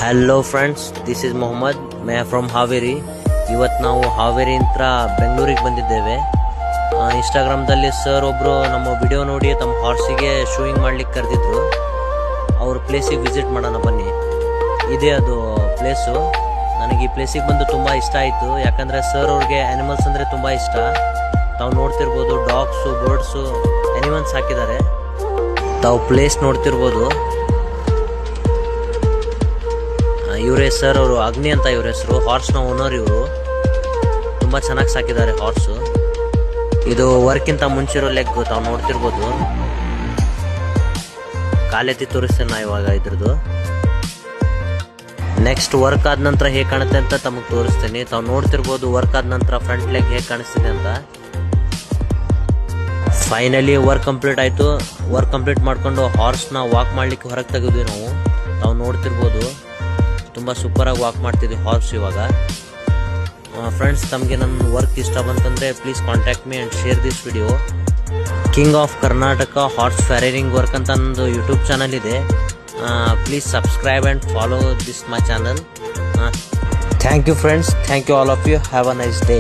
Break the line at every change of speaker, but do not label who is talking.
Hello friends, this is Mohammed me from Haveri. ಇವತ್ತು ನಾವು ಹಾವೇರಿಯಿಂದ ಬೆಂಗಳೂರಿಗೆ ಬಂದಿದ್ದೇವೆ. ಇನ್ಸ್ಟಾಗ್ರಾಮ್ದಲ್ಲಿ ಸರ್ ಒಬ್ಬರು ನಮ್ಮ ವಿಡಿಯೋ ನೋಡಿ ತಮ್ಮ ಹಾರ್ಸಿಗೆ ಶೂಯಿಂಗ್ ಮಾಡ್ಲಿಕ್ಕೆ ಕರೆದಿದ್ರು. ಅವ್ರ ಪ್ಲೇಸಿಗೆ ವಿಸಿಟ್ ಮಾಡೋಣ ಬನ್ನಿ. ಇದೇ ಅದು ಪ್ಲೇಸು. ನನಗೆ ಈ ಪ್ಲೇಸಿಗೆ ಬಂದು ತುಂಬ ಇಷ್ಟ ಆಯಿತು. ಯಾಕಂದರೆ ಸರ್ ಅವ್ರಿಗೆ ಆ್ಯನಿಮಲ್ಸ್ ಅಂದರೆ ತುಂಬ ಇಷ್ಟ. ತಾವು ನೋಡ್ತಿರ್ಬೋದು, ಡಾಗ್ಸು, ಬರ್ಡ್ಸು, ಆ್ಯನಿಮಲ್ಸ್ ಹಾಕಿದ್ದಾರೆ. ತಾವು ಪ್ಲೇಸ್ ನೋಡ್ತಿರ್ಬೋದು. ಇವರೇ ಸರ್, ಅವರು ಅಗ್ನಿ ಅಂತ ಇವ್ರ ಹೆಸರು. ಹಾರ್ಸ್ನ ಓನರ್ ಇವರು. ತುಂಬ ಚೆನ್ನಾಗಿ ಸಾಕಿದ್ದಾರೆ ಹಾರ್ಸು. ಇದು ವರ್ಕ್ಕಿಂತ ಮುಂಚಿರೋ ಲೆಗ್ ತಾವು ನೋಡ್ತಿರ್ಬೋದು. ಕಾಲೆತ್ತಿ ತೋರಿಸ್ತೇನೆ ನಾ ಇವಾಗ ಇದ್ರದ್ದು. ನೆಕ್ಸ್ಟ್ ವರ್ಕ್ ಆದ ನಂತರ ಹೇಗೆ ಕಾಣುತ್ತೆ ಅಂತ ತಮಗೆ ತೋರಿಸ್ತೇನೆ. ತಾವು ನೋಡ್ತಿರ್ಬೋದು ವರ್ಕ್ ಆದ ನಂತರ ಫ್ರಂಟ್ ಲೆಗ್ ಹೇಗೆ ಕಾಣಿಸ್ತಿದೆ ಅಂತ. ಫೈನಲಿ ವರ್ಕ್ ಕಂಪ್ಲೀಟ್ ಆಯಿತು. ವರ್ಕ್ ಕಂಪ್ಲೀಟ್ ಮಾಡಿಕೊಂಡು ಹಾರ್ಸ್ನ ವಾಕ್ ಮಾಡಲಿಕ್ಕೆ ಹೊರಗೆ ತೆಗೆದ್ವಿ ನಾವು. ತಾವು ನೋಡ್ತಿರ್ಬೋದು ತುಂಬ ಸೂಪರಾಗಿ ವಾಕ್ ಮಾಡ್ತಿದ್ವಿ ಹಾರ್ಸ್ ಇವಾಗ. ಫ್ರೆಂಡ್ಸ್, ತಮಗೆ ನನ್ನ ವರ್ಕ್ ಇಷ್ಟ ಬಂತಂದರೆ please contact me and share this video. King of Karnataka horse farriering work ಅಂತ ನಂದು ಯೂಟ್ಯೂಬ್ ಚಾನಲ್ ಇದೆ. Please subscribe and follow this my channel. Thank you friends. Thank you all of you. Have a nice day.